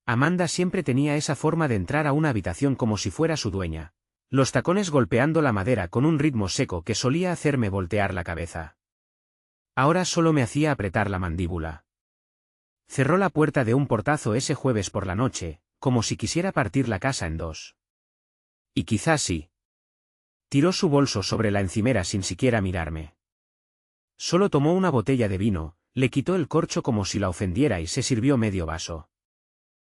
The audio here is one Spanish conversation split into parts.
Amanda siempre tenía esa forma de entrar a una habitación como si fuera su dueña, los tacones golpeando la madera con un ritmo seco que solía hacerme voltear la cabeza. Ahora solo me hacía apretar la mandíbula. Cerró la puerta de un portazo ese jueves por la noche, como si quisiera partir la casa en dos. Y quizás sí. Tiró su bolso sobre la encimera sin siquiera mirarme. Solo tomó una botella de vino, le quitó el corcho como si la ofendiera y se sirvió medio vaso.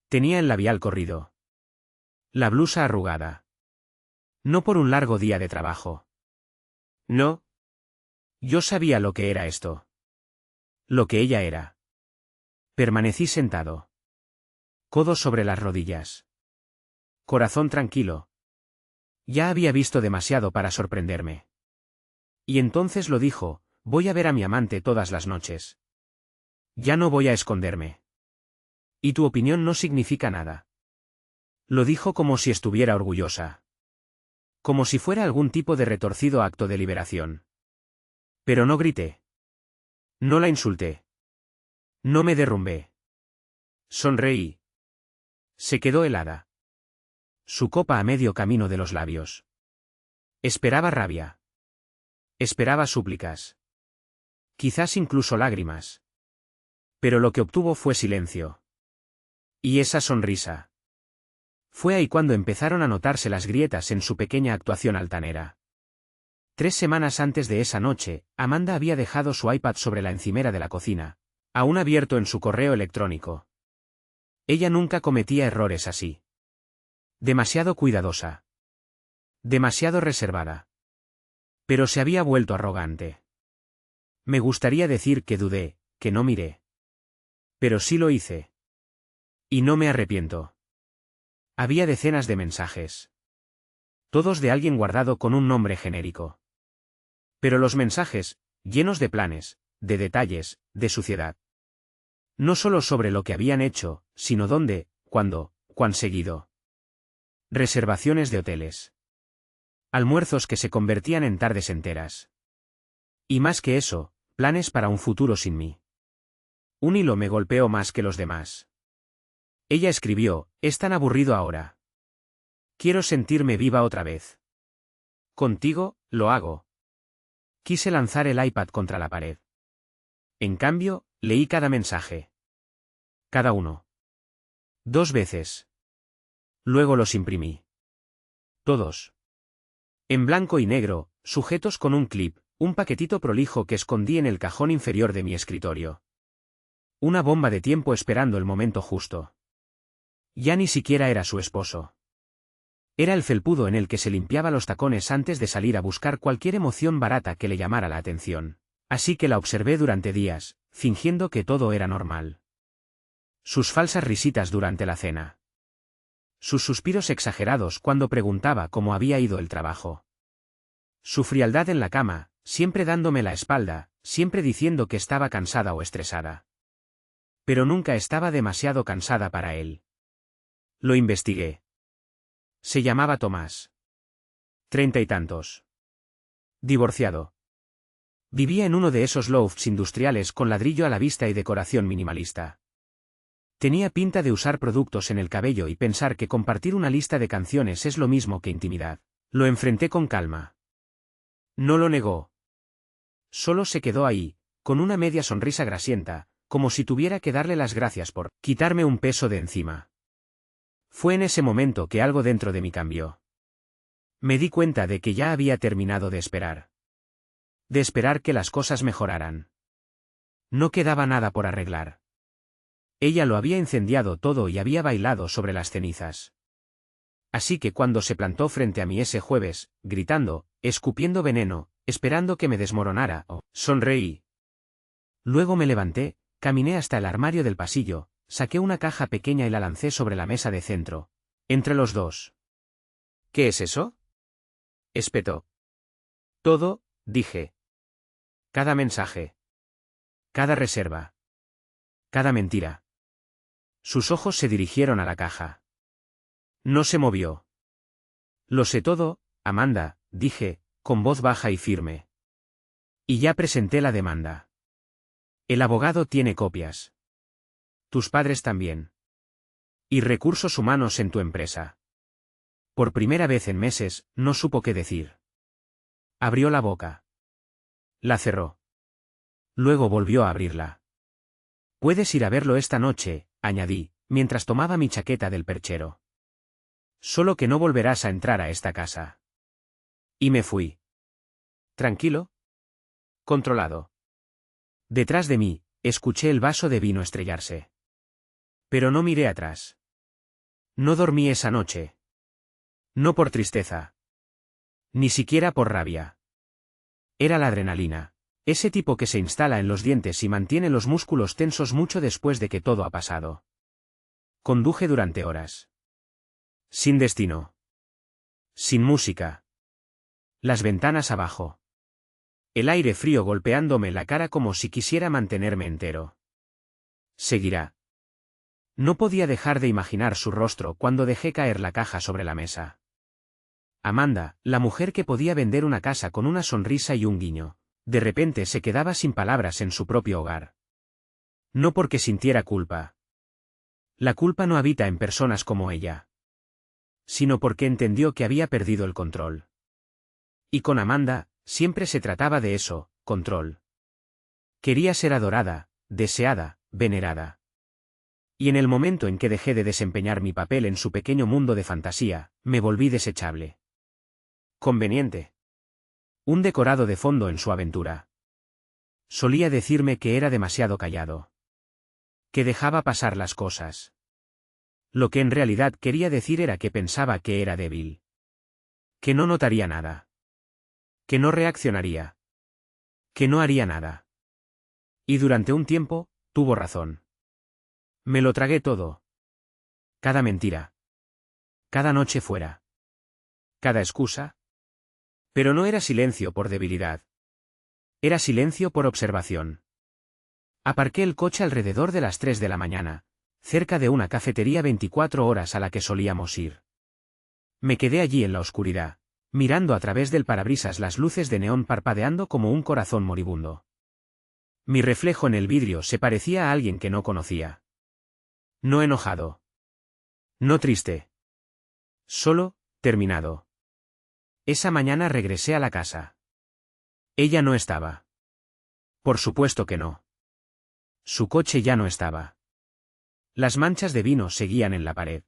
Tenía el labial corrido. La blusa arrugada. No por un largo día de trabajo. No. Yo sabía lo que era esto. Lo que ella era. Permanecí sentado. Codos sobre las rodillas. Corazón tranquilo. Ya había visto demasiado para sorprenderme. Y entonces lo dijo: voy a ver a mi amante todas las noches. Ya no voy a esconderme. Y tu opinión no significa nada. Lo dijo como si estuviera orgullosa. Como si fuera algún tipo de retorcido acto de liberación. Pero no grité. No la insulté. No me derrumbé. Sonreí. Se quedó helada. Su copa a medio camino de los labios. Esperaba rabia. Esperaba súplicas. Quizás incluso lágrimas. Pero lo que obtuvo fue silencio. Y esa sonrisa. Fue ahí cuando empezaron a notarse las grietas en su pequeña actuación altanera. 3 semanas antes de esa noche, Amanda había dejado su iPad sobre la encimera de la cocina, aún abierto en su correo electrónico. Ella nunca cometía errores así. Demasiado cuidadosa. Demasiado reservada. Pero se había vuelto arrogante. Me gustaría decir que dudé, que no miré. Pero sí lo hice. Y no me arrepiento. Había decenas de mensajes. Todos de alguien guardado con un nombre genérico. Pero los mensajes, llenos de planes, de detalles, de suciedad. No solo sobre lo que habían hecho, sino dónde, cuándo, cuán seguido. Reservaciones de hoteles. Almuerzos que se convertían en tardes enteras. Y más que eso, planes para un futuro sin mí. Un hilo me golpeó más que los demás. Ella escribió: es tan aburrido ahora. Quiero sentirme viva otra vez. Contigo, lo hago. Quise lanzar el iPad contra la pared. En cambio, leí cada mensaje. Cada uno. 2 veces. Luego los imprimí. Todos. En blanco y negro, sujetos con un clip, un paquetito prolijo que escondí en el cajón inferior de mi escritorio. Una bomba de tiempo esperando el momento justo. Ya ni siquiera era su esposo. Era el felpudo en el que se limpiaba los tacones antes de salir a buscar cualquier emoción barata que le llamara la atención. Así que la observé durante días, fingiendo que todo era normal. Sus falsas risitas durante la cena. Sus suspiros exagerados cuando preguntaba cómo había ido el trabajo. Su frialdad en la cama, siempre dándome la espalda, siempre diciendo que estaba cansada o estresada. Pero nunca estaba demasiado cansada para él. Lo investigué. Se llamaba Tomás. 30 y tantos. Divorciado. Vivía en uno de esos lofts industriales con ladrillo a la vista y decoración minimalista. Tenía pinta de usar productos en el cabello y pensar que compartir una lista de canciones es lo mismo que intimidad. Lo enfrenté con calma. No lo negó. Solo se quedó ahí, con una media sonrisa grasienta, como si tuviera que darle las gracias por quitarme un peso de encima. Fue en ese momento que algo dentro de mí cambió. Me di cuenta de que ya había terminado de esperar. De esperar que las cosas mejoraran. No quedaba nada por arreglar. Ella lo había incendiado todo y había bailado sobre las cenizas. Así que cuando se plantó frente a mí ese jueves, gritando, escupiendo veneno, esperando que me desmoronara, sonreí. Luego me levanté, caminé hasta el armario del pasillo, saqué una caja pequeña y la lancé sobre la mesa de centro, entre los dos. ¿Qué es eso?, espetó. Todo, dije. Cada mensaje. Cada reserva. Cada mentira. Sus ojos se dirigieron a la caja. No se movió. Lo sé todo, Amanda, dije, con voz baja y firme. Y ya presenté la demanda. El abogado tiene copias. Tus padres también. Y recursos humanos en tu empresa. Por primera vez en meses, no supo qué decir. Abrió la boca. La cerró. Luego volvió a abrirla. Puedes ir a verlo esta noche, añadí, mientras tomaba mi chaqueta del perchero. Solo que no volverás a entrar a esta casa. Y me fui. ¿Tranquilo? Controlado. Detrás de mí, escuché el vaso de vino estrellarse. Pero no miré atrás. No dormí esa noche. No por tristeza. Ni siquiera por rabia. Era la adrenalina. Ese tipo que se instala en los dientes y mantiene los músculos tensos mucho después de que todo ha pasado. Conduje durante horas. Sin destino. Sin música. Las ventanas abajo. El aire frío golpeándome la cara como si quisiera mantenerme entero. Seguirá. No podía dejar de imaginar su rostro cuando dejé caer la caja sobre la mesa. Amanda, la mujer que podía vender una casa con una sonrisa y un guiño, de repente se quedaba sin palabras en su propio hogar. No porque sintiera culpa. La culpa no habita en personas como ella. Sino porque entendió que había perdido el control. Y con Amanda, siempre se trataba de eso, control. Quería ser adorada, deseada, venerada. Y en el momento en que dejé de desempeñar mi papel en su pequeño mundo de fantasía, me volví desechable. Conveniente. Un decorado de fondo en su aventura. Solía decirme que era demasiado callado. Que dejaba pasar las cosas. Lo que en realidad quería decir era que pensaba que era débil. Que no notaría nada. Que no reaccionaría. Que no haría nada. Y durante un tiempo, tuvo razón. Me lo tragué todo. Cada mentira. Cada noche fuera. Cada excusa. Pero no era silencio por debilidad. Era silencio por observación. Aparqué el coche alrededor de las 3 de la mañana, cerca de una cafetería 24 horas a la que solíamos ir. Me quedé allí en la oscuridad, mirando a través del parabrisas las luces de neón parpadeando como un corazón moribundo. Mi reflejo en el vidrio se parecía a alguien que no conocía. No enojado. No triste. Solo, terminado. Esa mañana regresé a la casa. Ella no estaba. Por supuesto que no. Su coche ya no estaba. Las manchas de vino seguían en la pared.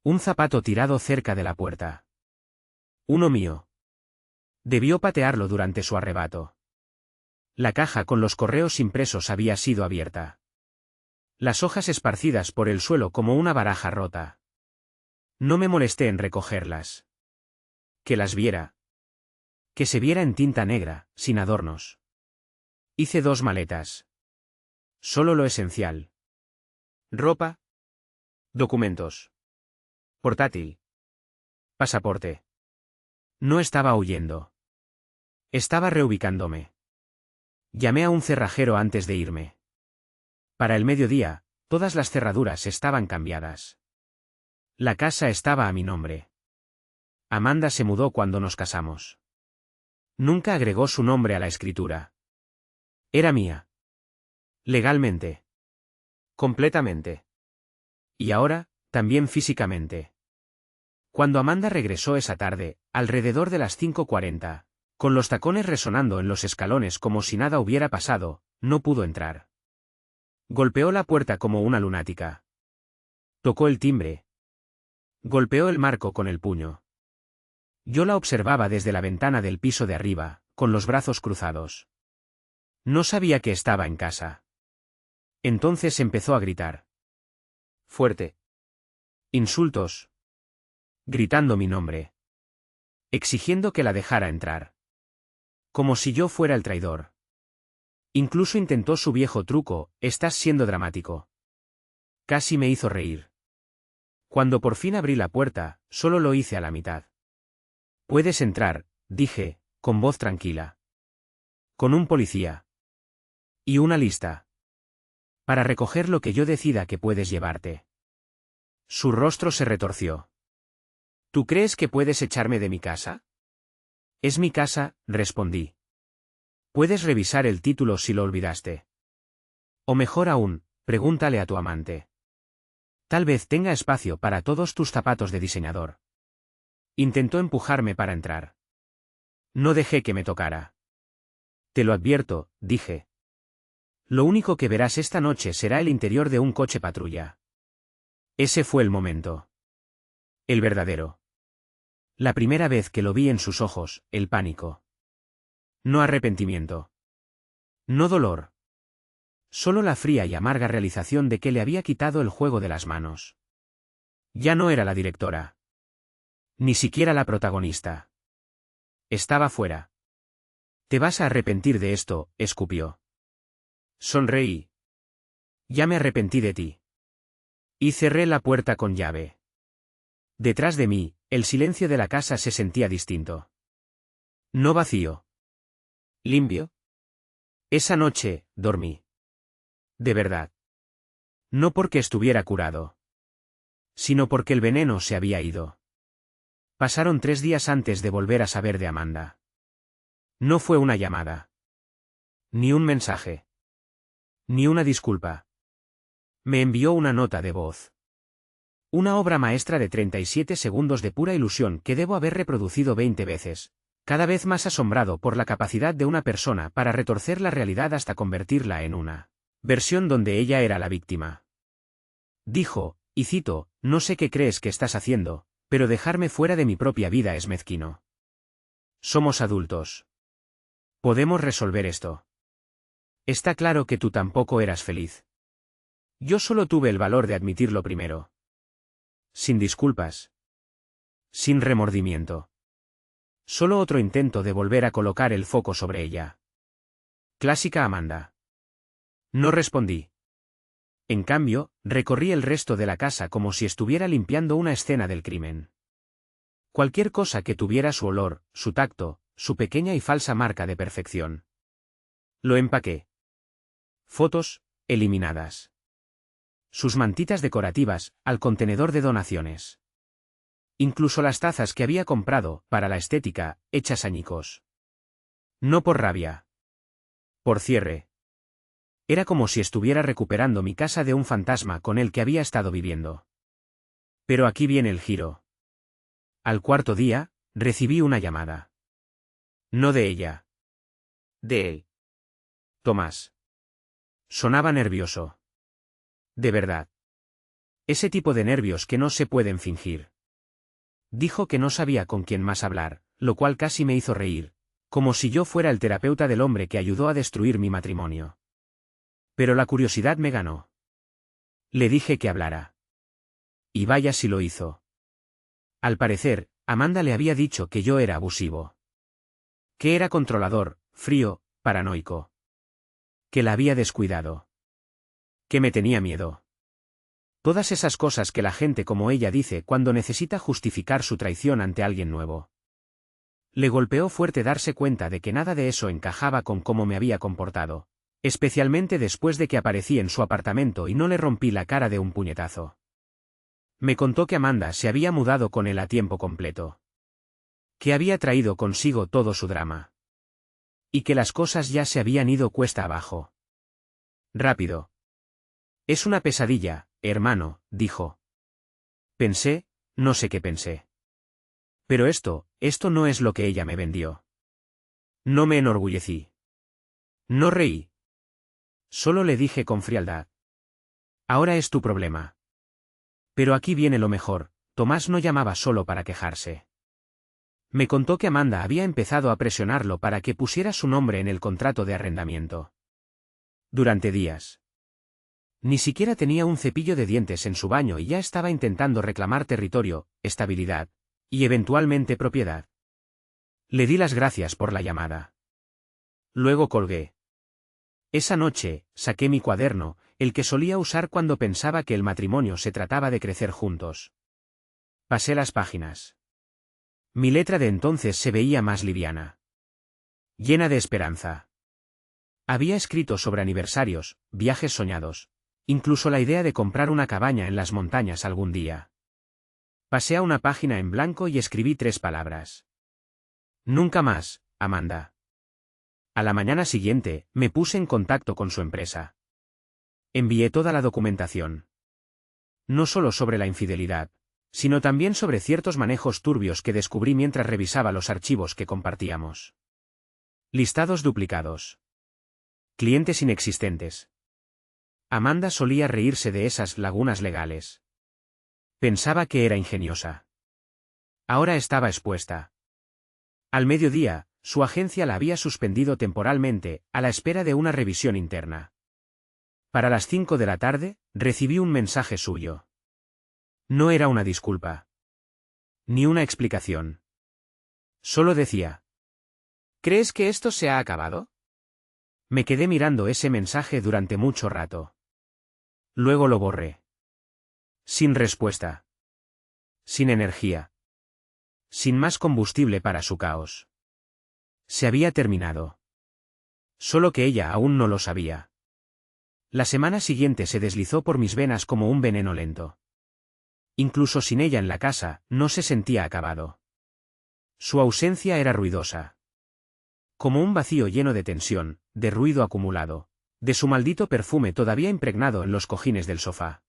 Un zapato tirado cerca de la puerta. Uno mío. Debió patearlo durante su arrebato. La caja con los correos impresos había sido abierta. Las hojas esparcidas por el suelo como una baraja rota. No me molesté en recogerlas. Que las viera. Que se viera en tinta negra, sin adornos. Hice 2 maletas. Solo lo esencial. Ropa. Documentos. Portátil. Pasaporte. No estaba huyendo. Estaba reubicándome. Llamé a un cerrajero antes de irme. Para el mediodía, todas las cerraduras estaban cambiadas. La casa estaba a mi nombre. Amanda se mudó cuando nos casamos. Nunca agregó su nombre a la escritura. Era mía. Legalmente. Completamente. Y ahora, también físicamente. Cuando Amanda regresó esa tarde, alrededor de las 5:40, con los tacones resonando en los escalones como si nada hubiera pasado, no pudo entrar. Golpeó la puerta como una lunática. Tocó el timbre. Golpeó el marco con el puño. Yo la observaba desde la ventana del piso de arriba, con los brazos cruzados. No sabía que estaba en casa. Entonces empezó a gritar. Fuerte. Insultos. Gritando mi nombre. Exigiendo que la dejara entrar. Como si yo fuera el traidor. Incluso intentó su viejo truco, estás siendo dramático. Casi me hizo reír. Cuando por fin abrí la puerta, solo lo hice a la mitad. Puedes entrar, dije, con voz tranquila. Con un policía. Y una lista. Para recoger lo que yo decida que puedes llevarte. Su rostro se retorció. ¿Tú crees que puedes echarme de mi casa? Es mi casa, respondí. Puedes revisar el título si lo olvidaste. O mejor aún, pregúntale a tu amante. Tal vez tenga espacio para todos tus zapatos de diseñador. Intentó empujarme para entrar. No dejé que me tocara. Te lo advierto, dije. Lo único que verás esta noche será el interior de un coche patrulla. Ese fue el momento. El verdadero. La primera vez que lo vi en sus ojos, el pánico. No arrepentimiento. No dolor. Solo la fría y amarga realización de que le había quitado el juego de las manos. Ya no era la directora. Ni siquiera la protagonista. Estaba fuera. Te vas a arrepentir de esto, escupió. Sonreí. Ya me arrepentí de ti. Y cerré la puerta con llave. Detrás de mí, el silencio de la casa se sentía distinto. No vacío. Limpio. Esa noche, dormí. De verdad. No porque estuviera curado. Sino porque el veneno se había ido. Pasaron 3 días antes de volver a saber de Amanda. No fue una llamada. Ni un mensaje. Ni una disculpa. Me envió una nota de voz. Una obra maestra de 37 segundos de pura ilusión que debo haber reproducido 20 veces, cada vez más asombrado por la capacidad de una persona para retorcer la realidad hasta convertirla en una versión donde ella era la víctima. Dijo, y cito, no sé qué crees que estás haciendo, pero dejarme fuera de mi propia vida es mezquino. Somos adultos. Podemos resolver esto. Está claro que tú tampoco eras feliz. Yo solo tuve el valor de admitirlo primero. Sin disculpas. Sin remordimiento. Solo otro intento de volver a colocar el foco sobre ella. Clásica Amanda. No respondí. En cambio, recorrí el resto de la casa como si estuviera limpiando una escena del crimen. Cualquier cosa que tuviera su olor, su tacto, su pequeña y falsa marca de perfección. Lo empaqué. Fotos, eliminadas. Sus mantitas decorativas, al contenedor de donaciones. Incluso las tazas que había comprado, para la estética, hechas añicos. No por rabia. Por cierre. Era como si estuviera recuperando mi casa de un fantasma con el que había estado viviendo. Pero aquí viene el giro. Al 4.º día, recibí una llamada. No de ella. De él. Tomás. Sonaba nervioso. De verdad. Ese tipo de nervios que no se pueden fingir. Dijo que no sabía con quién más hablar, lo cual casi me hizo reír, como si yo fuera el terapeuta del hombre que ayudó a destruir mi matrimonio. Pero la curiosidad me ganó. Le dije que hablara. Y vaya si lo hizo. Al parecer, Amanda le había dicho que yo era abusivo. Que era controlador, frío, paranoico. Que la había descuidado. Que me tenía miedo. Todas esas cosas que la gente como ella dice cuando necesita justificar su traición ante alguien nuevo. Le golpeó fuerte darse cuenta de que nada de eso encajaba con cómo me había comportado. Especialmente después de que aparecí en su apartamento y no le rompí la cara de un puñetazo. Me contó que Amanda se había mudado con él a tiempo completo. Que había traído consigo todo su drama. Y que las cosas ya se habían ido cuesta abajo. Rápido. Es una pesadilla, hermano, dijo. Pensé, no sé qué pensé. Pero esto no es lo que ella me vendió. No me enorgullecí. No reí. Solo le dije con frialdad. Ahora es tu problema. Pero aquí viene lo mejor, Tomás no llamaba solo para quejarse. Me contó que Amanda había empezado a presionarlo para que pusiera su nombre en el contrato de arrendamiento. Durante días. Ni siquiera tenía un cepillo de dientes en su baño y ya estaba intentando reclamar territorio, estabilidad, y eventualmente propiedad. Le di las gracias por la llamada. Luego colgué. Esa noche, saqué mi cuaderno, el que solía usar cuando pensaba que el matrimonio se trataba de crecer juntos. Pasé las páginas. Mi letra de entonces se veía más liviana. Llena de esperanza. Había escrito sobre aniversarios, viajes soñados, incluso la idea de comprar una cabaña en las montañas algún día. Pasé a una página en blanco y escribí 3 palabras. Nunca más, Amanda. A la mañana siguiente, me puse en contacto con su empresa. Envié toda la documentación. No solo sobre la infidelidad, sino también sobre ciertos manejos turbios que descubrí mientras revisaba los archivos que compartíamos. Listados duplicados. Clientes inexistentes. Amanda solía reírse de esas lagunas legales. Pensaba que era ingeniosa. Ahora estaba expuesta. Al mediodía, su agencia la había suspendido temporalmente, a la espera de una revisión interna. Para las 5 de la tarde, recibí un mensaje suyo. No era una disculpa. Ni una explicación. Solo decía: ¿crees que esto se ha acabado? Me quedé mirando ese mensaje durante mucho rato. Luego lo borré. Sin respuesta. Sin energía. Sin más combustible para su caos. Se había terminado. Solo que ella aún no lo sabía. La semana siguiente se deslizó por mis venas como un veneno lento. Incluso sin ella en la casa, no se sentía acabado. Su ausencia era ruidosa. Como un vacío lleno de tensión, de ruido acumulado, de su maldito perfume todavía impregnado en los cojines del sofá.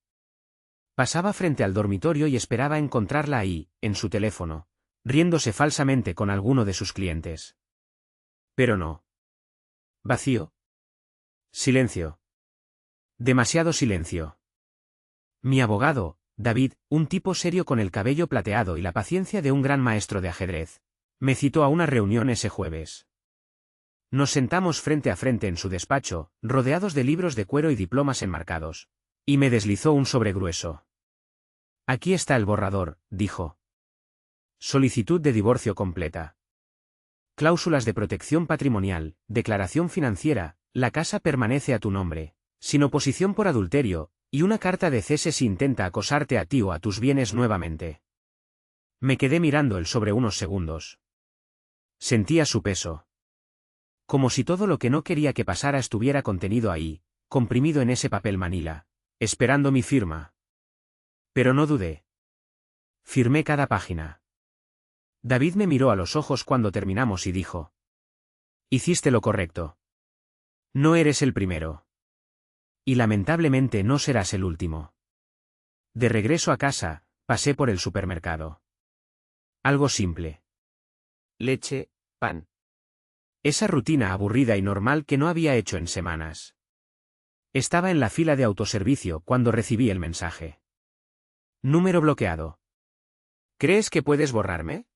Pasaba frente al dormitorio y esperaba encontrarla ahí, en su teléfono, riéndose falsamente con alguno de sus clientes. Pero no. Vacío. Silencio. Demasiado silencio. Mi abogado, David, un tipo serio con el cabello plateado y la paciencia de un gran maestro de ajedrez, me citó a una reunión ese jueves. Nos sentamos frente a frente en su despacho, rodeados de libros de cuero y diplomas enmarcados, y me deslizó un sobre grueso. Aquí está el borrador, dijo. Solicitud de divorcio completa. Cláusulas de protección patrimonial, declaración financiera, la casa permanece a tu nombre, sin oposición por adulterio, y una carta de cese si intenta acosarte a ti o a tus bienes nuevamente. Me quedé mirando el sobre unos segundos. Sentía su peso. Como si todo lo que no quería que pasara estuviera contenido ahí, comprimido en ese papel manila, esperando mi firma. Pero no dudé. Firmé cada página. David me miró a los ojos cuando terminamos y dijo: hiciste lo correcto. No eres el primero. Y lamentablemente no serás el último. De regreso a casa, pasé por el supermercado. Algo simple. Leche, pan. Esa rutina aburrida y normal que no había hecho en semanas. Estaba en la fila de autoservicio cuando recibí el mensaje. Número bloqueado. ¿Crees que puedes borrarme?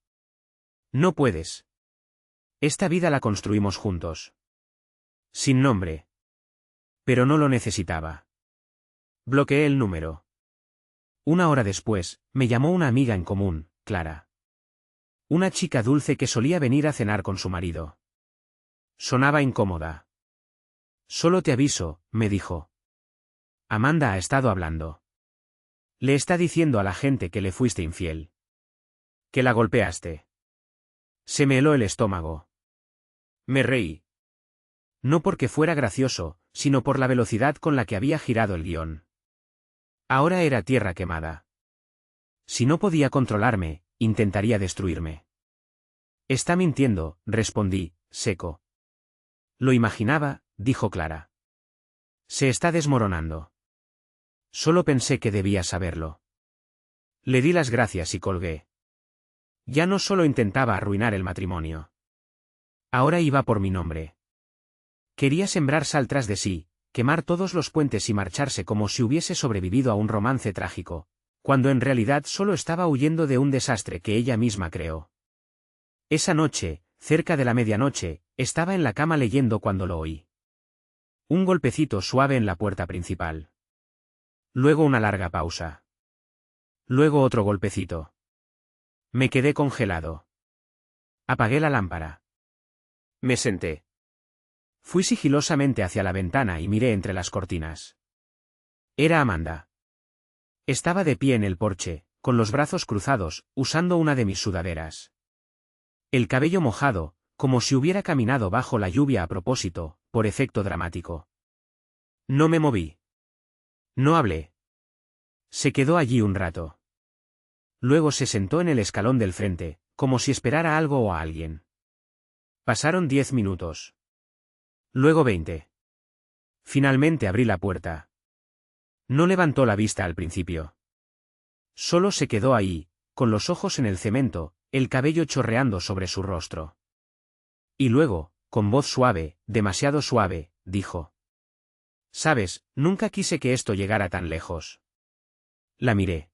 No puedes. Esta vida la construimos juntos. Sin nombre. Pero no lo necesitaba. Bloqueé el número. Una hora después, me llamó una amiga en común, Clara. Una chica dulce que solía venir a cenar con su marido. Sonaba incómoda. Solo te aviso, me dijo. Amanda ha estado hablando. Le está diciendo a la gente que le fuiste infiel. Que la golpeaste. Se me heló el estómago. Me reí. No porque fuera gracioso, sino por la velocidad con la que había girado el guión. Ahora era tierra quemada. Si no podía controlarme, intentaría destruirme. Está mintiendo, respondí, seco. Lo imaginaba, dijo Clara. Se está desmoronando. Solo pensé que debía saberlo. Le di las gracias y colgué. Ya no solo intentaba arruinar el matrimonio. Ahora iba por mi nombre. Quería sembrar sal tras de sí, quemar todos los puentes y marcharse como si hubiese sobrevivido a un romance trágico, cuando en realidad solo estaba huyendo de un desastre que ella misma creó. Esa noche, cerca de la medianoche, estaba en la cama leyendo cuando lo oí. Un golpecito suave en la puerta principal. Luego una larga pausa. Luego otro golpecito. Me quedé congelado. Apagué la lámpara. Me senté. Fui sigilosamente hacia la ventana y miré entre las cortinas. Era Amanda. Estaba de pie en el porche, con los brazos cruzados, usando una de mis sudaderas. El cabello mojado, como si hubiera caminado bajo la lluvia a propósito, por efecto dramático. No me moví. No hablé. Se quedó allí un rato. Luego se sentó en el escalón del frente, como si esperara algo o a alguien. Pasaron 10 minutos. Luego 20. Finalmente abrí la puerta. No levantó la vista al principio. Solo se quedó ahí, con los ojos en el cemento, el cabello chorreando sobre su rostro. Y luego, con voz suave, demasiado suave, dijo: «Sabes, nunca quise que esto llegara tan lejos». La miré.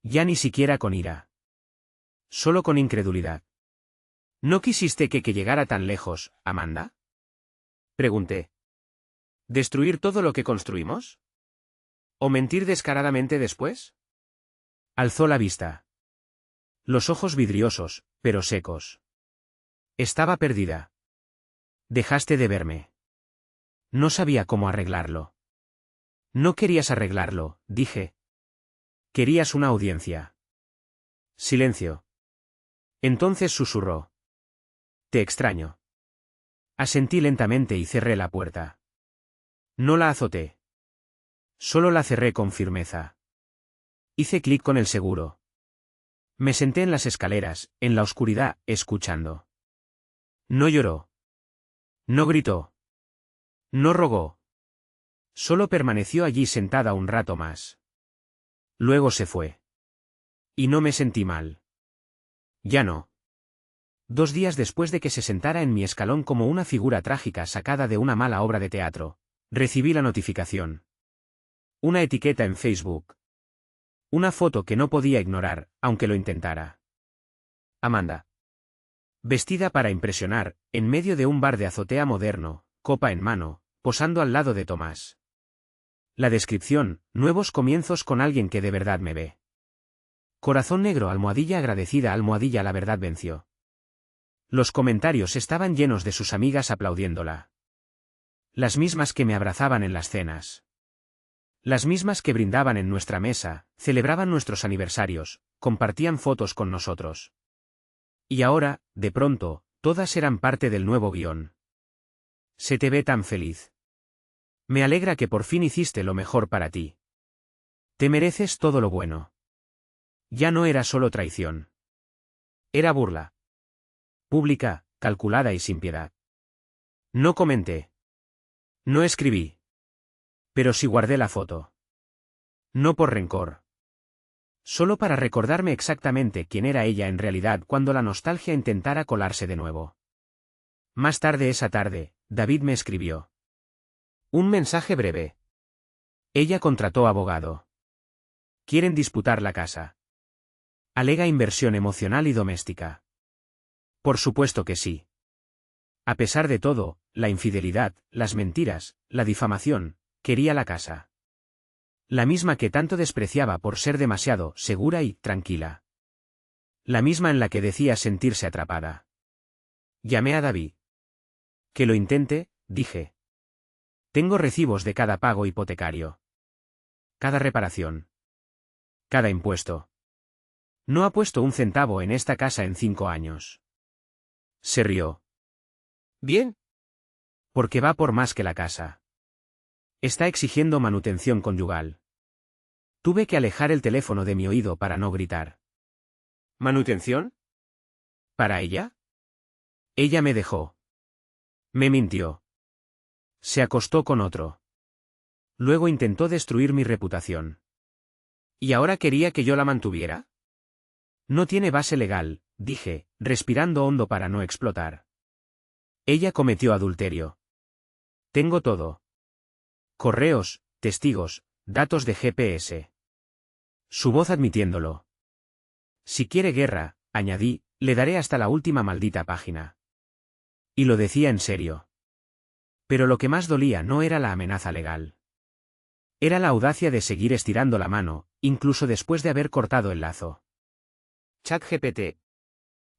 Ya ni siquiera con ira. Solo con incredulidad. «¿No quisiste que llegara tan lejos, Amanda?», pregunté. «¿Destruir todo lo que construimos? ¿O mentir descaradamente después?». Alzó la vista. Los ojos vidriosos, pero secos. Estaba perdida. «Dejaste de verme». No sabía cómo arreglarlo. «No querías arreglarlo», dije. «Querías una audiencia». Silencio. Entonces susurró: «Te extraño». Asentí lentamente y cerré la puerta. No la azoté. Solo la cerré con firmeza. Hice clic con el seguro. Me senté en las escaleras, en la oscuridad, escuchando. No lloró. No gritó. No rogó. Solo permaneció allí sentada un rato más. Luego se fue. Y no me sentí mal. Ya no. 2 días después de que se sentara en mi escalón como una figura trágica sacada de una mala obra de teatro, recibí la notificación. Una etiqueta en Facebook. Una foto que no podía ignorar, aunque lo intentara. Amanda. Vestida para impresionar, en medio de un bar de azotea moderno, copa en mano, posando al lado de Tomás. La descripción: nuevos comienzos con alguien que de verdad me ve. Corazón negro, almohadilla agradecida, almohadilla, la verdad venció. Los comentarios estaban llenos de sus amigas aplaudiéndola. Las mismas que me abrazaban en las cenas. Las mismas que brindaban en nuestra mesa, celebraban nuestros aniversarios, compartían fotos con nosotros. Y ahora, de pronto, todas eran parte del nuevo guión. Se te ve tan feliz. Me alegra que por fin hiciste lo mejor para ti. Te mereces todo lo bueno. Ya no era solo traición. Era burla. Pública, calculada y sin piedad. No comenté. No escribí. Pero sí guardé la foto. No por rencor. Solo para recordarme exactamente quién era ella en realidad cuando la nostalgia intentara colarse de nuevo. Más tarde esa tarde, David me escribió. Un mensaje breve. Ella contrató abogado. Quieren disputar la casa. Alega inversión emocional y doméstica. Por supuesto que sí. A pesar de todo, la infidelidad, las mentiras, la difamación, quería la casa. La misma que tanto despreciaba por ser demasiado segura y tranquila. La misma en la que decía sentirse atrapada. Llamé a David. Que lo intente, dije. Tengo recibos de cada pago hipotecario. Cada reparación. Cada impuesto. No ha puesto un centavo en esta casa en 5 años. Se rió. Bien. Porque va por más que la casa. Está exigiendo manutención conyugal. Tuve que alejar el teléfono de mi oído para no gritar. ¿Manutención? ¿Para ella? Ella me dejó. Me mintió. Se acostó con otro. Luego intentó destruir mi reputación. ¿Y ahora quería que yo la mantuviera? No tiene base legal, dije, respirando hondo para no explotar. Ella cometió adulterio. Tengo todo. Correos, testigos, datos de GPS. Su voz admitiéndolo. Si quiere guerra, añadí, le daré hasta la última maldita página. Y lo decía en serio. Pero lo que más dolía no era la amenaza legal. Era la audacia de seguir estirando la mano, incluso después de haber cortado el lazo. ChatGPT.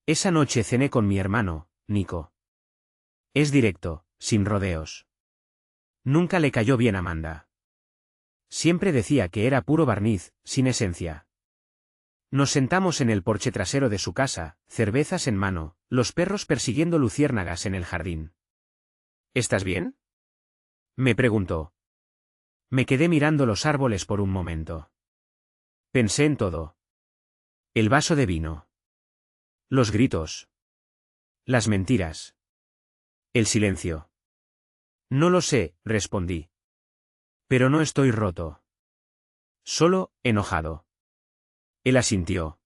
Esa noche cené con mi hermano, Nico. Es directo, sin rodeos. Nunca le cayó bien a Amanda. Siempre decía que era puro barniz, sin esencia. Nos sentamos en el porche trasero de su casa, cervezas en mano, los perros persiguiendo luciérnagas en el jardín. ¿Estás bien?, me preguntó. Me quedé mirando los árboles por un momento. Pensé en todo. El vaso de vino. Los gritos. Las mentiras. El silencio. No lo sé, respondí. Pero no estoy roto. Solo, enojado. Él asintió.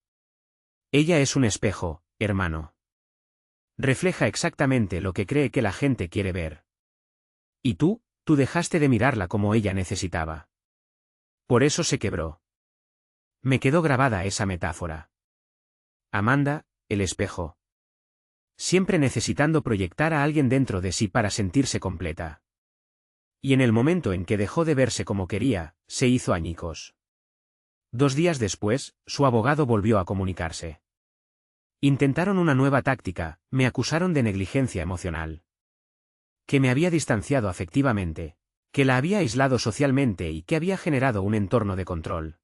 Ella es un espejo, hermano. Refleja exactamente lo que cree que la gente quiere ver. Y tú dejaste de mirarla como ella necesitaba. Por eso se quebró. Me quedó grabada esa metáfora. Amanda, el espejo. Siempre necesitando proyectar a alguien dentro de sí para sentirse completa. Y en el momento en que dejó de verse como quería, se hizo añicos. 2 días después, su abogado volvió a comunicarse. Intentaron una nueva táctica, me acusaron de negligencia emocional. Que me había distanciado afectivamente, que la había aislado socialmente y que había generado un entorno de control.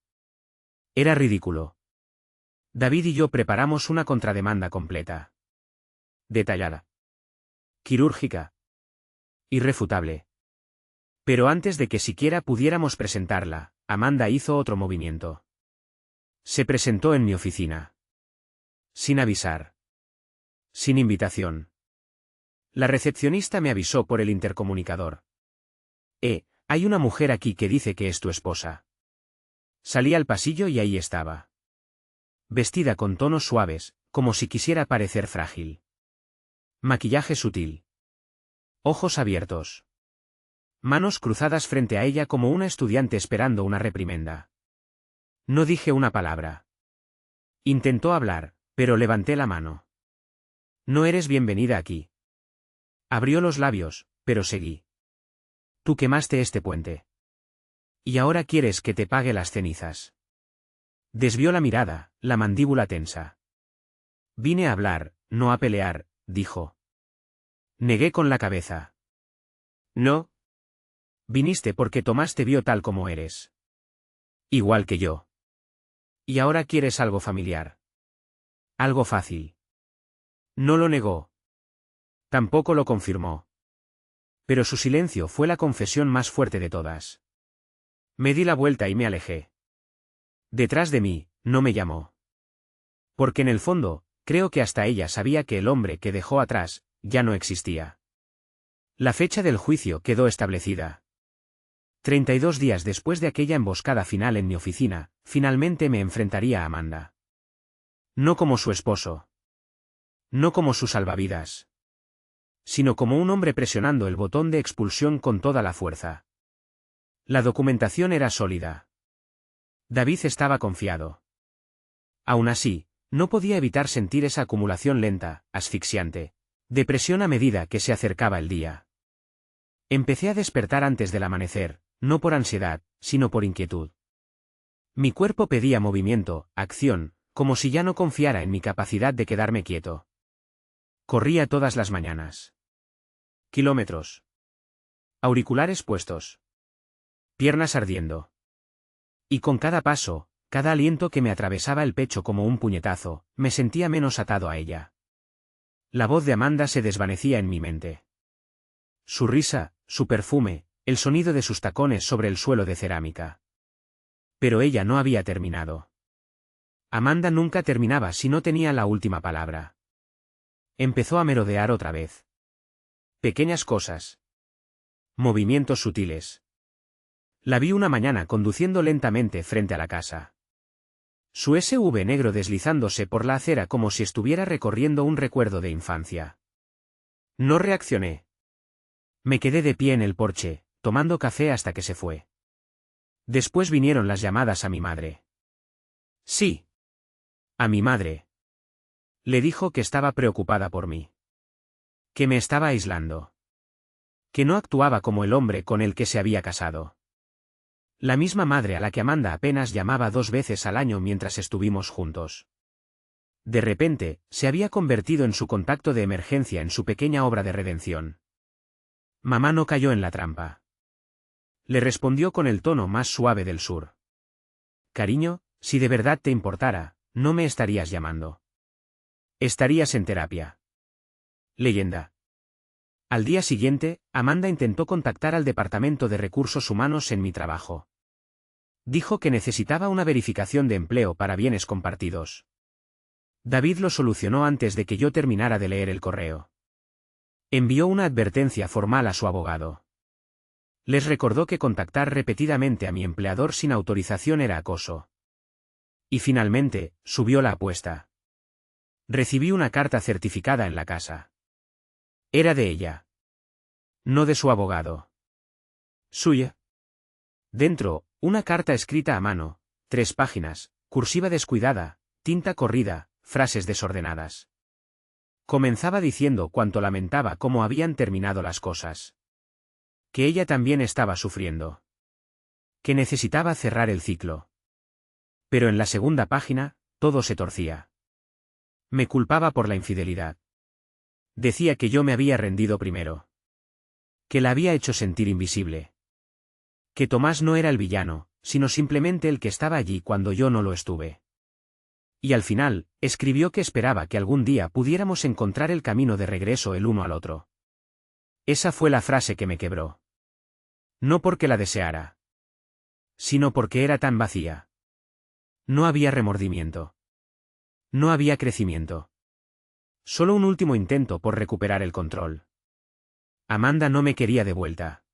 Era ridículo. David y yo preparamos una contrademanda completa. Detallada. Quirúrgica. Irrefutable. Pero antes de que siquiera pudiéramos presentarla, Amanda hizo otro movimiento. Se presentó en mi oficina. Sin avisar. Sin invitación. La recepcionista me avisó por el intercomunicador. Hay una mujer aquí que dice que es tu esposa. Salí al pasillo y ahí estaba. Vestida con tonos suaves, como si quisiera parecer frágil. Maquillaje sutil. Ojos abiertos. Manos cruzadas frente a ella como una estudiante esperando una reprimenda. No dije una palabra. Intentó hablar, pero levanté la mano. No eres bienvenida aquí. Abrió los labios, pero seguí. Tú quemaste este puente. Y ahora quieres que te pague las cenizas. Desvió la mirada, la mandíbula tensa. Vine a hablar, no a pelear, dijo. Negué con la cabeza. No. Viniste porque Tomás te vio tal como eres. Igual que yo. Y ahora quieres algo familiar. Algo fácil. No lo negó. Tampoco lo confirmó. Pero su silencio fue la confesión más fuerte de todas. Me di la vuelta y me alejé. Detrás de mí, no me llamó. Porque en el fondo, creo que hasta ella sabía que el hombre que dejó atrás, ya no existía. La fecha del juicio quedó establecida. 32 días después de aquella emboscada final en mi oficina, finalmente me enfrentaría a Amanda. No como su esposo. No como su salvavidas. Sino como un hombre presionando el botón de expulsión con toda la fuerza. La documentación era sólida. David estaba confiado. Aún así, no podía evitar sentir esa acumulación lenta, asfixiante, de presión a medida que se acercaba el día. Empecé a despertar antes del amanecer, no por ansiedad, sino por inquietud. Mi cuerpo pedía movimiento, acción, como si ya no confiara en mi capacidad de quedarme quieto. Corría todas las mañanas. Kilómetros. Auriculares puestos. Piernas ardiendo. Y con cada paso, cada aliento que me atravesaba el pecho como un puñetazo, me sentía menos atado a ella. La voz de Amanda se desvanecía en mi mente. Su risa, su perfume, el sonido de sus tacones sobre el suelo de cerámica. Pero ella no había terminado. Amanda nunca terminaba si no tenía la última palabra. Empezó a merodear otra vez. Pequeñas cosas. Movimientos sutiles. La vi una mañana conduciendo lentamente frente a la casa. Su SUV negro deslizándose por la acera como si estuviera recorriendo un recuerdo de infancia. No reaccioné. Me quedé de pie en el porche, tomando café hasta que se fue. Después vinieron las llamadas a mi madre. Sí. A mi madre. Le dijo que estaba preocupada por mí. Que me estaba aislando. Que no actuaba como el hombre con el que se había casado. La misma madre a la que Amanda apenas llamaba 2 veces al año mientras estuvimos juntos. De repente, se había convertido en su contacto de emergencia en su pequeña obra de redención. Mamá no cayó en la trampa. Le respondió con el tono más suave del sur. Cariño, si de verdad te importara, no me estarías llamando. Estarías en terapia. Leyenda. Al día siguiente, Amanda intentó contactar al Departamento de Recursos Humanos en mi trabajo. Dijo que necesitaba una verificación de empleo para bienes compartidos. David lo solucionó antes de que yo terminara de leer el correo. Envió una advertencia formal a su abogado. Les recordó que contactar repetidamente a mi empleador sin autorización era acoso. Y finalmente, subió la apuesta. Recibí una carta certificada en la casa. Era de ella. No de su abogado. Suya. Dentro, una carta escrita a mano, 3 páginas, cursiva descuidada, tinta corrida, frases desordenadas. Comenzaba diciendo cuánto lamentaba cómo habían terminado las cosas. Que ella también estaba sufriendo. Que necesitaba cerrar el ciclo. Pero en la segunda página, todo se torcía. Me culpaba por la infidelidad. Decía que yo me había rendido primero. Que la había hecho sentir invisible. Que Tomás no era el villano, sino simplemente el que estaba allí cuando yo no lo estuve. Y al final, escribió que esperaba que algún día pudiéramos encontrar el camino de regreso el uno al otro. Esa fue la frase que me quebró. No porque la deseara, sino porque era tan vacía. No había remordimiento. No había crecimiento. Solo un último intento por recuperar el control. Amanda no me quería de vuelta.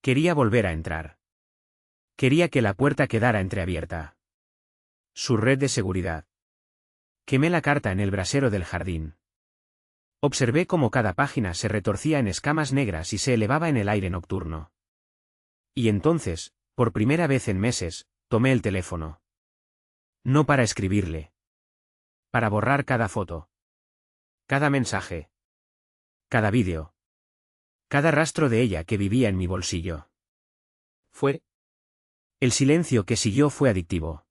Quería volver a entrar. Quería que la puerta quedara entreabierta. Su red de seguridad. Quemé la carta en el brasero del jardín. Observé cómo cada página se retorcía en escamas negras y se elevaba en el aire nocturno. Y entonces, por primera vez en meses, tomé el teléfono. No para escribirle. Para borrar cada foto. Cada mensaje. Cada vídeo. Cada rastro de ella que vivía en mi bolsillo. El silencio que siguió fue adictivo.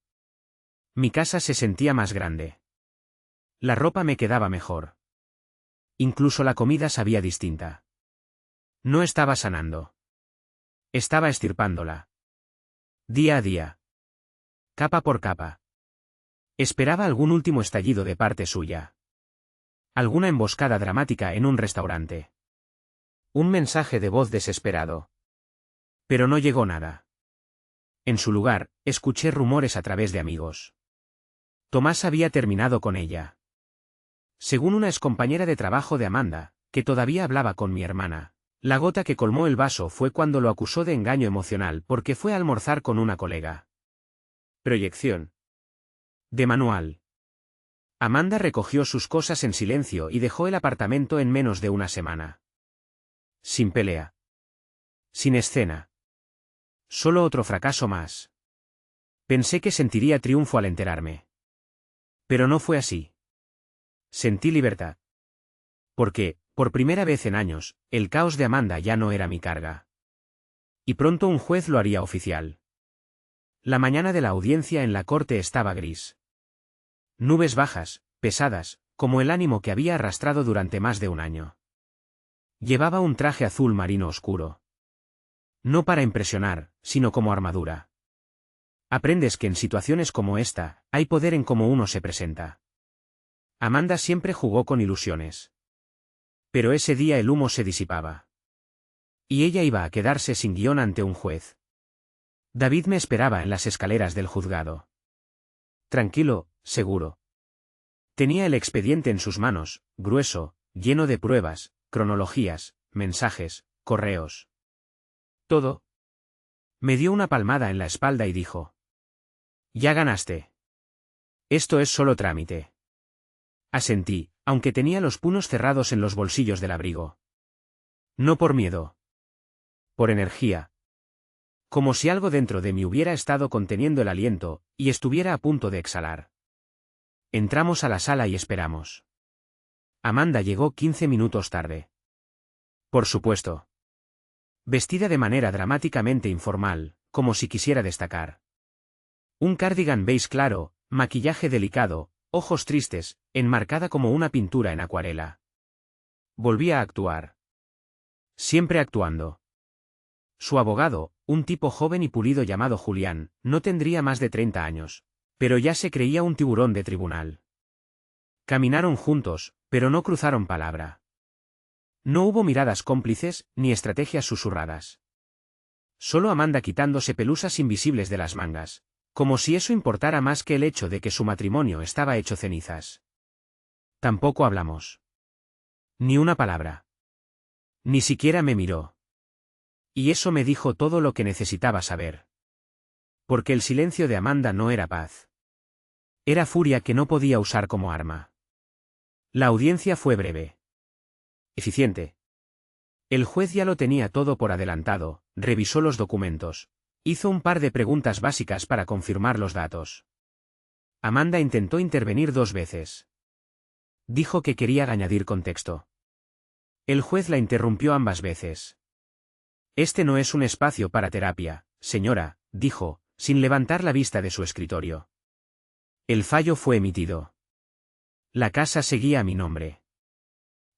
Mi casa se sentía más grande. La ropa me quedaba mejor. Incluso la comida sabía distinta. No estaba sanando. Estaba estirpándola. Día a día. Capa por capa. Esperaba algún último estallido de parte suya. Alguna emboscada dramática en un restaurante. Un mensaje de voz desesperado. Pero no llegó nada. En su lugar, escuché rumores a través de amigos. Tomás había terminado con ella. Según una excompañera de trabajo de Amanda, que todavía hablaba con mi hermana, la gota que colmó el vaso fue cuando lo acusó de engaño emocional porque fue a almorzar con una colega. Proyección. De manual. Amanda recogió sus cosas en silencio y dejó el apartamento en menos de una semana. Sin pelea. Sin escena. Solo otro fracaso más. Pensé que sentiría triunfo al enterarme. Pero no fue así. Sentí libertad. Porque, por primera vez en años, el caos de Amanda ya no era mi carga. Y pronto un juez lo haría oficial. La mañana de la audiencia en la corte estaba gris. Nubes bajas, pesadas, como el ánimo que había arrastrado durante más de un año. Llevaba un traje azul marino oscuro. No para impresionar, sino como armadura. Aprendes que en situaciones como esta, hay poder en cómo uno se presenta. Amanda siempre jugó con ilusiones. Pero ese día el humo se disipaba. Y ella iba a quedarse sin guión ante un juez. David me esperaba en las escaleras del juzgado. Tranquilo, seguro. Tenía el expediente en sus manos, grueso, lleno de pruebas, cronologías, mensajes, correos. Todo. Me dio una palmada en la espalda y dijo: «Ya ganaste. Esto es solo trámite». Asentí, aunque tenía los puños cerrados en los bolsillos del abrigo. No por miedo. Por energía. Como si algo dentro de mí hubiera estado conteniendo el aliento, y estuviera a punto de exhalar. Entramos a la sala y esperamos. Amanda llegó 15 minutos tarde. Por supuesto. Vestida de manera dramáticamente informal, como si quisiera destacar. Un cardigan beige claro, maquillaje delicado, ojos tristes, enmarcada como una pintura en acuarela. Volvía a actuar. Siempre actuando. Su abogado, un tipo joven y pulido llamado Julián, no tendría más de 30 años, pero ya se creía un tiburón de tribunal. Caminaron juntos, pero no cruzaron palabra. No hubo miradas cómplices, ni estrategias susurradas. Solo Amanda quitándose pelusas invisibles de las mangas, como si eso importara más que el hecho de que su matrimonio estaba hecho cenizas. Tampoco hablamos. Ni una palabra. Ni siquiera me miró. Y eso me dijo todo lo que necesitaba saber. Porque el silencio de Amanda no era paz. Era furia que no podía usar como arma. La audiencia fue breve. Eficiente. El juez ya lo tenía todo por adelantado, revisó los documentos. Hizo un par de preguntas básicas para confirmar los datos. Amanda intentó intervenir 2 veces. Dijo que quería añadir contexto. El juez la interrumpió ambas veces. Este no es un espacio para terapia, señora, dijo, sin levantar la vista de su escritorio. El fallo fue emitido. La casa seguía a mi nombre.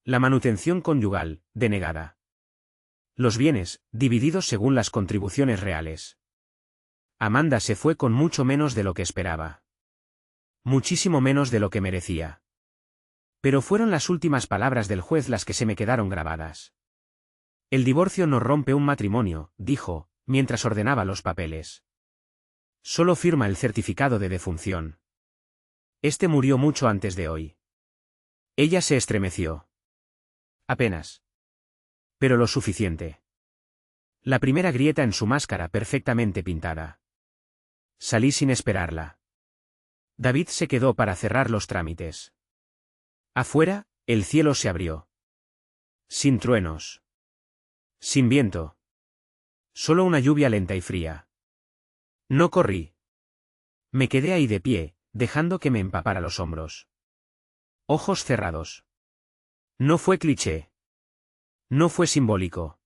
La manutención conyugal, denegada. Los bienes, divididos según las contribuciones reales. Amanda se fue con mucho menos de lo que esperaba. Muchísimo menos de lo que merecía. Pero fueron las últimas palabras del juez las que se me quedaron grabadas. El divorcio no rompe un matrimonio, dijo, mientras ordenaba los papeles. Solo firma el certificado de defunción. Este murió mucho antes de hoy. Ella se estremeció. Apenas. Pero lo suficiente. La primera grieta en su máscara perfectamente pintada. Salí sin esperarla. David se quedó para cerrar los trámites. Afuera, el cielo se abrió. Sin truenos. Sin viento. Solo una lluvia lenta y fría. No corrí. Me quedé ahí de pie, dejando que me empapara los hombros. Ojos cerrados. No fue cliché. No fue simbólico.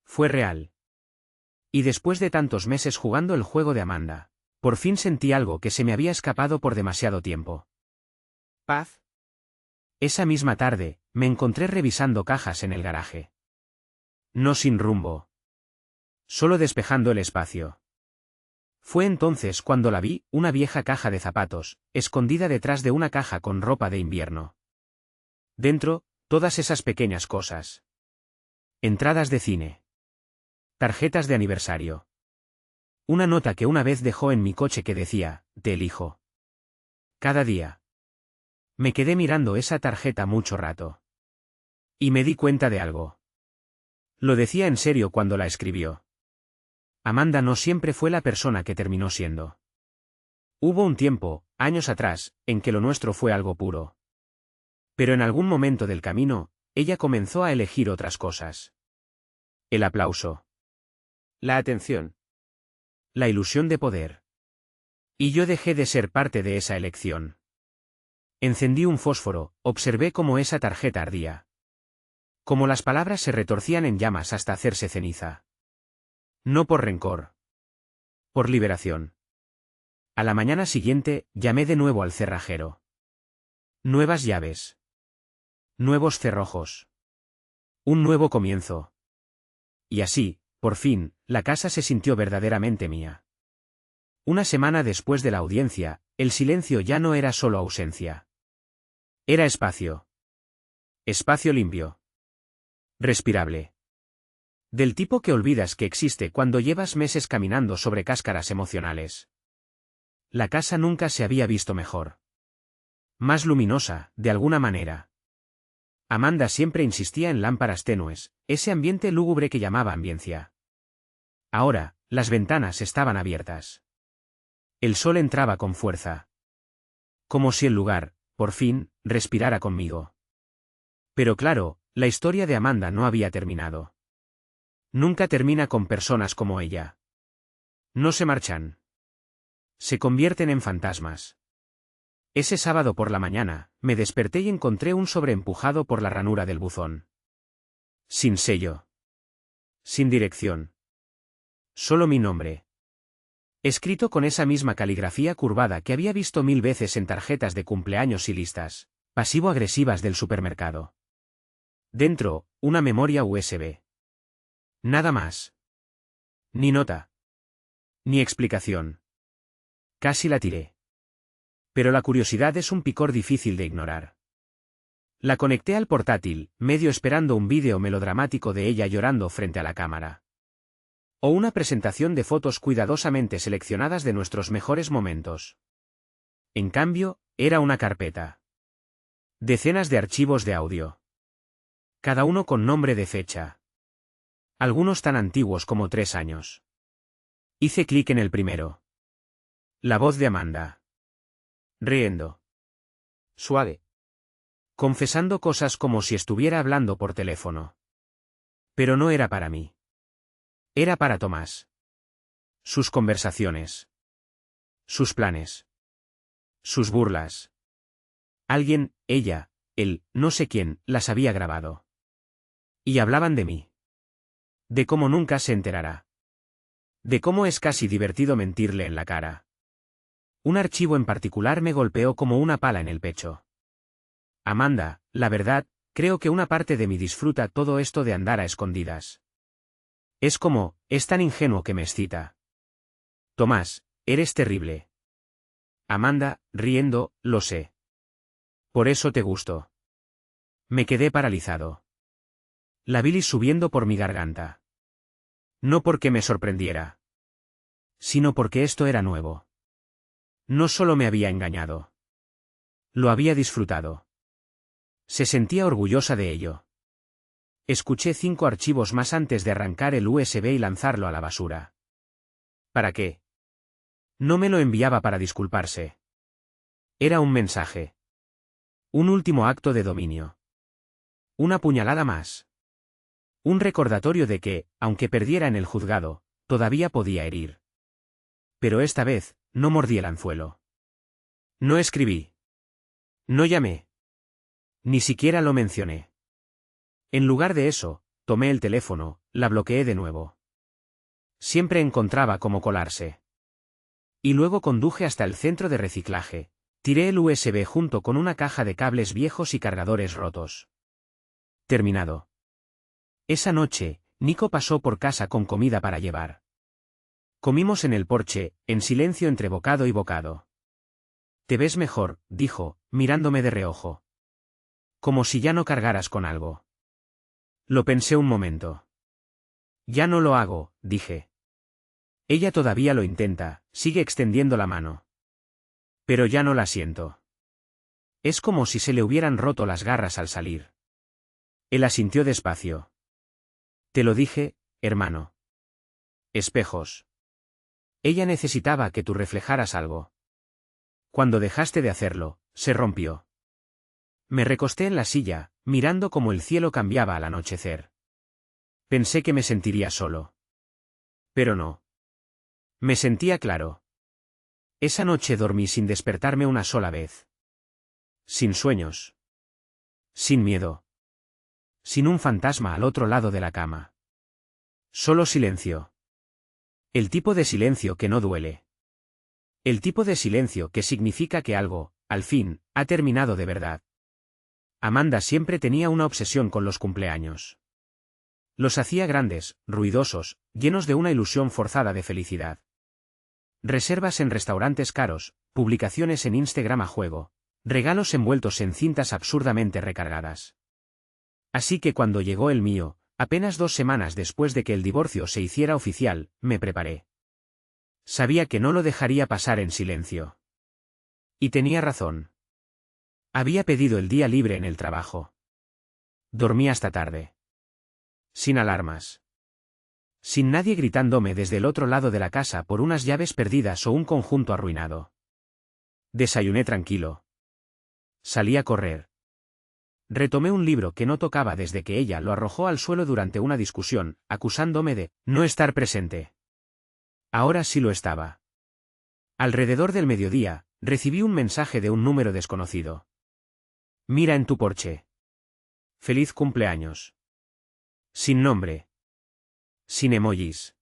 Fue real. Y después de tantos meses jugando el juego de Amanda, por fin sentí algo que se me había escapado por demasiado tiempo. Paz. Esa misma tarde, me encontré revisando cajas en el garaje. No sin rumbo. Solo despejando el espacio. Fue entonces cuando la vi, una vieja caja de zapatos, escondida detrás de una caja con ropa de invierno. Dentro, todas esas pequeñas cosas. Entradas de cine. Tarjetas de aniversario. Una nota que una vez dejó en mi coche que decía, te elijo. Cada día. Me quedé mirando esa tarjeta mucho rato. Y me di cuenta de algo. Lo decía en serio cuando la escribió. Amanda no siempre fue la persona que terminó siendo. Hubo un tiempo, años atrás, en que lo nuestro fue algo puro. Pero en algún momento del camino, ella comenzó a elegir otras cosas. El aplauso. La atención. La ilusión de poder. Y yo dejé de ser parte de esa elección. Encendí un fósforo, observé cómo esa tarjeta ardía. Cómo las palabras se retorcían en llamas hasta hacerse ceniza. No por rencor. Por liberación. A la mañana siguiente, llamé de nuevo al cerrajero. Nuevas llaves. Nuevos cerrojos. Un nuevo comienzo. Y así, por fin, la casa se sintió verdaderamente mía. Una semana después de la audiencia, el silencio ya no era solo ausencia. Era espacio. Espacio limpio. Respirable. Del tipo que olvidas que existe cuando llevas meses caminando sobre cáscaras emocionales. La casa nunca se había visto mejor. Más luminosa, de alguna manera. Amanda siempre insistía en lámparas tenues, ese ambiente lúgubre que llamaba ambiencia. Ahora, las ventanas estaban abiertas. El sol entraba con fuerza. Como si el lugar, por fin, respirara conmigo. Pero claro, la historia de Amanda no había terminado. Nunca termina con personas como ella. No se marchan. Se convierten en fantasmas. Ese sábado por la mañana, me desperté y encontré un sobre empujado por la ranura del buzón. Sin sello. Sin dirección. Solo mi nombre. Escrito con esa misma caligrafía curvada que había visto 1000 veces en tarjetas de cumpleaños y listas pasivo-agresivas del supermercado. Dentro, una memoria USB. Nada más. Ni nota. Ni explicación. Casi la tiré. Pero la curiosidad es un picor difícil de ignorar. La conecté al portátil, medio esperando un vídeo melodramático de ella llorando frente a la cámara. O una presentación de fotos cuidadosamente seleccionadas de nuestros mejores momentos. En cambio, era una carpeta. Decenas de archivos de audio. Cada uno con nombre de fecha. Algunos tan antiguos como 3 años. Hice clic en el primero. La voz de Amanda. riendo. Suave. Confesando cosas como si estuviera hablando por teléfono. Pero no era para mí. Era para Tomás. Sus conversaciones. Sus planes. Sus burlas. Alguien, ella, él, no sé quién, las había grabado. Y hablaban de mí. De cómo nunca se enterará. De cómo es casi divertido mentirle en la cara. Un archivo en particular me golpeó como una pala en el pecho. Amanda, la verdad, creo que una parte de mí disfruta todo esto de andar a escondidas. Es tan ingenuo que me excita. Tomás, eres terrible. Amanda, riendo, lo sé. Por eso te gusto. Me quedé paralizado. La bilis subiendo por mi garganta. No porque me sorprendiera. Sino porque esto era nuevo. No solo me había engañado. Lo había disfrutado. Se sentía orgullosa de ello. Escuché 5 archivos más antes de arrancar el USB y lanzarlo a la basura. ¿Para qué? No me lo enviaba para disculparse. Era un mensaje. Un último acto de dominio. Una puñalada más. Un recordatorio de que, aunque perdiera en el juzgado, todavía podía herir. Pero esta vez, no mordí el anzuelo. No escribí. No llamé. Ni siquiera lo mencioné. En lugar de eso, tomé el teléfono, la bloqueé de nuevo. Siempre encontraba cómo colarse. Y luego conduje hasta el centro de reciclaje. Tiré el USB junto con una caja de cables viejos y cargadores rotos. Terminado. Esa noche, Nico pasó por casa con comida para llevar. Comimos en el porche, en silencio entre bocado y bocado. Te ves mejor, dijo, mirándome de reojo. Como si ya no cargaras con algo. Lo pensé un momento. Ya no lo hago, dije. Ella todavía lo intenta, sigue extendiendo la mano. Pero ya no la siento. Es como si se le hubieran roto las garras al salir. Él asintió despacio. Te lo dije, hermano. Espejos. Ella necesitaba que tú reflejaras algo. Cuando dejaste de hacerlo, se rompió. Me recosté en la silla, mirando cómo el cielo cambiaba al anochecer. Pensé que me sentiría solo. Pero no. Me sentía claro. Esa noche dormí sin despertarme una sola vez. Sin sueños. Sin miedo. Sin un fantasma al otro lado de la cama. Solo silencio. El tipo de silencio que no duele. El tipo de silencio que significa que algo, al fin, ha terminado de verdad. Amanda siempre tenía una obsesión con los cumpleaños. Los hacía grandes, ruidosos, llenos de una ilusión forzada de felicidad. Reservas en restaurantes caros, publicaciones en Instagram a juego, regalos envueltos en cintas absurdamente recargadas. Así que cuando llegó el mío, apenas 2 semanas después de que el divorcio se hiciera oficial, me preparé. Sabía que no lo dejaría pasar en silencio. Y tenía razón. Había pedido el día libre en el trabajo. Dormí hasta tarde. Sin alarmas. Sin nadie gritándome desde el otro lado de la casa por unas llaves perdidas o un conjunto arruinado. Desayuné tranquilo. Salí a correr. Retomé un libro que no tocaba desde que ella lo arrojó al suelo durante una discusión, acusándome de no estar presente. Ahora sí lo estaba. Alrededor del mediodía, recibí un mensaje de un número desconocido. Mira en tu porche. Feliz cumpleaños. Sin nombre. Sin emojis.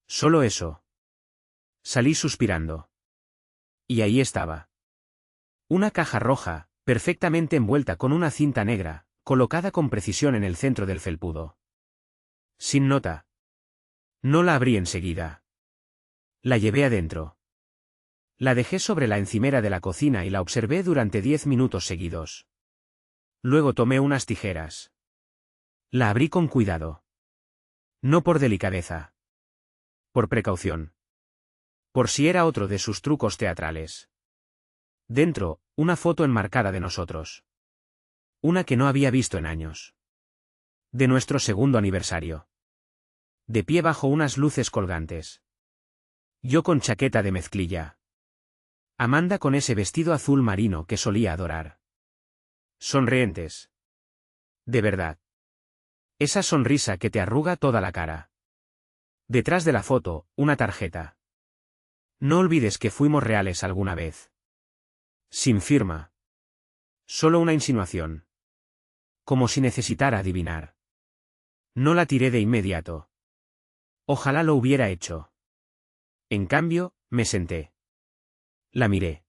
Solo eso. Salí suspirando. Y ahí estaba. Una caja roja, perfectamente envuelta con una cinta negra, colocada con precisión en el centro del felpudo. Sin nota. No la abrí enseguida. La llevé adentro. La dejé sobre la encimera de la cocina y la observé durante 10 minutos seguidos. Luego tomé unas tijeras. La abrí con cuidado. No por delicadeza. Por precaución. Por si era otro de sus trucos teatrales. Dentro, una foto enmarcada de nosotros. Una que no había visto en años. De nuestro segundo aniversario. De pie bajo unas luces colgantes. Yo con chaqueta de mezclilla. Amanda con ese vestido azul marino que solía adorar. Sonrientes. De verdad. Esa sonrisa que te arruga toda la cara. Detrás de la foto, una tarjeta. No olvides que fuimos reales alguna vez. Sin firma. Solo una insinuación. Como si necesitara adivinar. No la tiré de inmediato. Ojalá lo hubiera hecho. En cambio, me senté. La miré.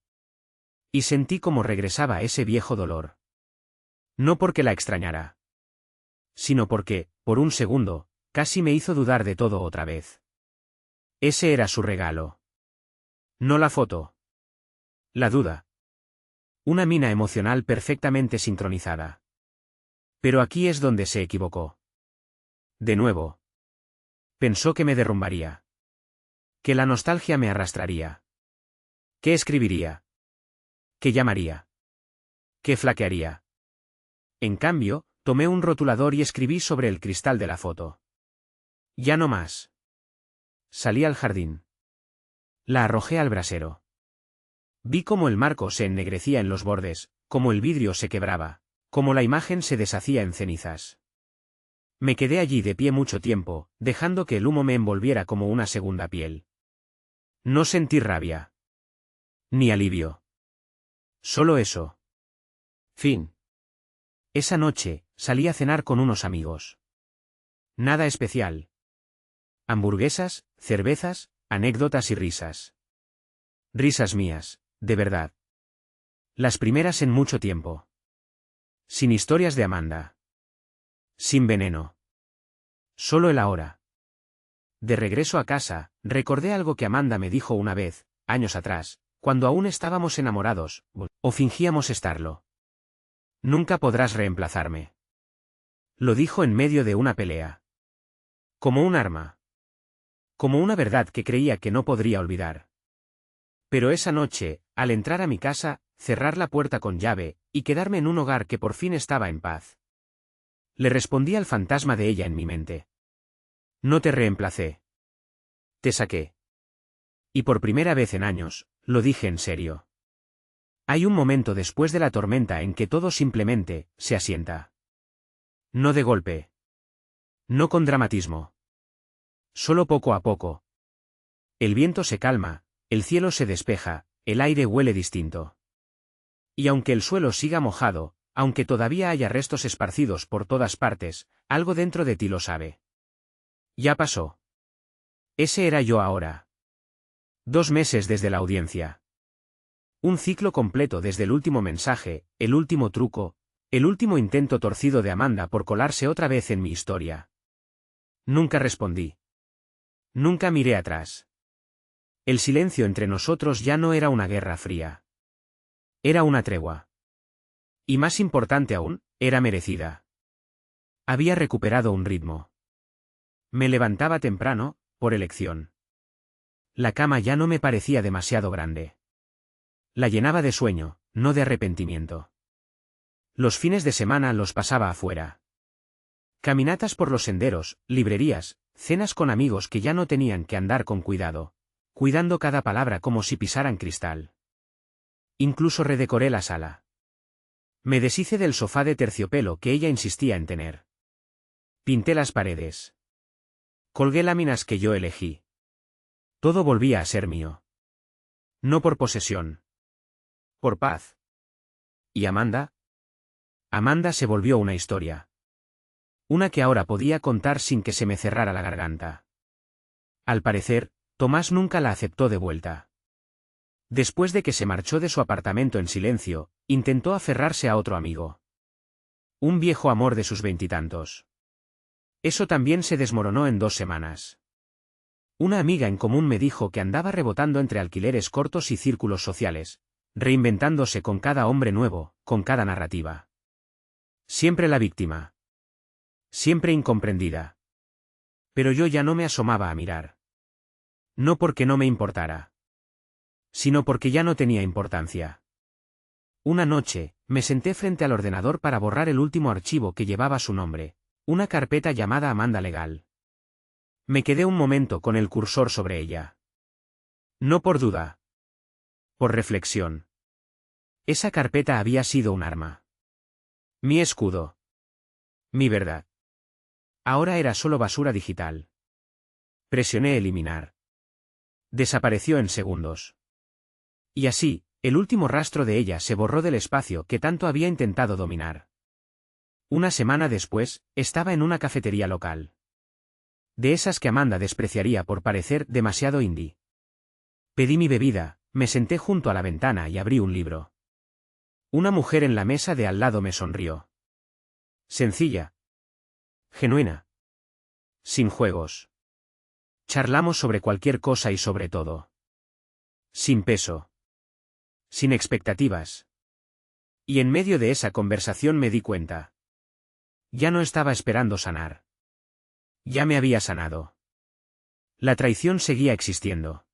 Y sentí como regresaba ese viejo dolor. No porque la extrañara. Sino porque, por un segundo, casi me hizo dudar de todo otra vez. Ese era su regalo. No la foto. La duda. Una mina emocional perfectamente sincronizada. Pero aquí es donde se equivocó. De nuevo. Pensó que me derrumbaría. Que la nostalgia me arrastraría. ¿Qué escribiría? ¿Qué llamaría? ¿Qué flaquearía? En cambio, tomé un rotulador y escribí sobre el cristal de la foto. Ya no más. Salí al jardín. La arrojé al brasero. Vi cómo el marco se ennegrecía en los bordes, cómo el vidrio se quebraba, cómo la imagen se deshacía en cenizas. Me quedé allí de pie mucho tiempo, dejando que el humo me envolviera como una segunda piel. No sentí rabia. Ni alivio. Solo eso. Fin. Esa noche, salí a cenar con unos amigos. Nada especial. Hamburguesas, cervezas, anécdotas y risas. Risas mías, de verdad. Las primeras en mucho tiempo. Sin historias de Amanda. Sin veneno. Solo el ahora. De regreso a casa, recordé algo que Amanda me dijo una vez, años atrás, cuando aún estábamos enamorados, o fingíamos estarlo. Nunca podrás reemplazarme. Lo dijo en medio de una pelea. Como un arma. Como una verdad que creía que no podría olvidar. Pero esa noche, al entrar a mi casa, cerrar la puerta con llave, y quedarme en un hogar que por fin estaba en paz. Le respondí al fantasma de ella en mi mente. No te reemplacé. Te saqué. Y por primera vez en años, lo dije en serio. Hay un momento después de la tormenta en que todo simplemente se asienta. No de golpe. No con dramatismo. Solo poco a poco. El viento se calma, el cielo se despeja, el aire huele distinto. Y aunque el suelo siga mojado, aunque todavía haya restos esparcidos por todas partes, algo dentro de ti lo sabe. Ya pasó. Ese era yo ahora. 2 meses desde la audiencia. Un ciclo completo desde el último mensaje, el último truco, el último intento torcido de Amanda por colarse otra vez en mi historia. Nunca respondí. Nunca miré atrás. El silencio entre nosotros ya no era una guerra fría. Era una tregua. Y más importante aún, era merecida. Había recuperado un ritmo. Me levantaba temprano, por elección. La cama ya no me parecía demasiado grande. La llenaba de sueño, no de arrepentimiento. Los fines de semana los pasaba afuera. Caminatas por los senderos, librerías, cenas con amigos que ya no tenían que andar con cuidado, cuidando cada palabra como si pisaran cristal. Incluso redecoré la sala. Me deshice del sofá de terciopelo que ella insistía en tener. Pinté las paredes. Colgué láminas que yo elegí. Todo volvía a ser mío. No por posesión. Por paz. ¿Y Amanda? Amanda se volvió una historia. Una que ahora podía contar sin que se me cerrara la garganta. Al parecer, Tomás nunca la aceptó de vuelta. Después de que se marchó de su apartamento en silencio, intentó aferrarse a otro amigo. Un viejo amor de sus 20 y tantos. Eso también se desmoronó en 2 semanas. Una amiga en común me dijo que andaba rebotando entre alquileres cortos y círculos sociales, reinventándose con cada hombre nuevo, con cada narrativa. Siempre la víctima. Siempre incomprendida. Pero yo ya no me asomaba a mirar. No porque no me importara. Sino porque ya no tenía importancia. Una noche, me senté frente al ordenador para borrar el último archivo que llevaba su nombre, una carpeta llamada Amanda Legal. Me quedé un momento con el cursor sobre ella. No por duda. Por reflexión. Esa carpeta había sido un arma. Mi escudo. Mi verdad. Ahora era solo basura digital. Presioné eliminar. Desapareció en segundos. Y así, el último rastro de ella se borró del espacio que tanto había intentado dominar. Una semana después, estaba en una cafetería local. De esas que Amanda despreciaría por parecer demasiado indie. Pedí mi bebida, me senté junto a la ventana y abrí un libro. Una mujer en la mesa de al lado me sonrió. Sencilla. Genuina. Sin juegos. Charlamos sobre cualquier cosa y sobre todo. Sin peso. Sin expectativas. Y en medio de esa conversación me di cuenta. Ya no estaba esperando sanar. Ya me había sanado. La traición seguía existiendo.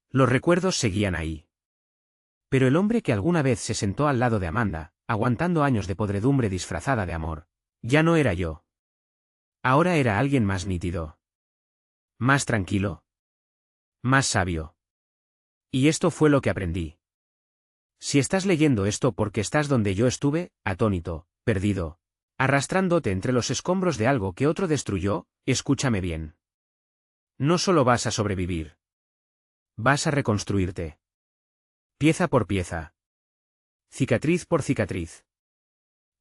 Los recuerdos seguían ahí. Pero el hombre que alguna vez se sentó al lado de Amanda, aguantando años de podredumbre disfrazada de amor, ya no era yo. Ahora era alguien más nítido. Más tranquilo. Más sabio. Y esto fue lo que aprendí. Si estás leyendo esto porque estás donde yo estuve, atónito, perdido, arrastrándote entre los escombros de algo que otro destruyó, escúchame bien. No solo vas a sobrevivir. Vas a reconstruirte. Pieza por pieza. Cicatriz por cicatriz.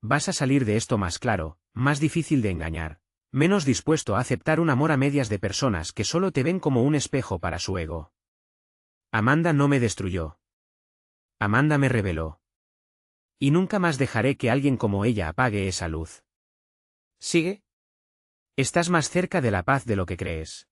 Vas a salir de esto más claro, más difícil de engañar, menos dispuesto a aceptar un amor a medias de personas que solo te ven como un espejo para su ego. Amanda no me destruyó. Amanda me reveló. Y nunca más dejaré que alguien como ella apague esa luz. ¿Sigue? Estás más cerca de la paz de lo que crees.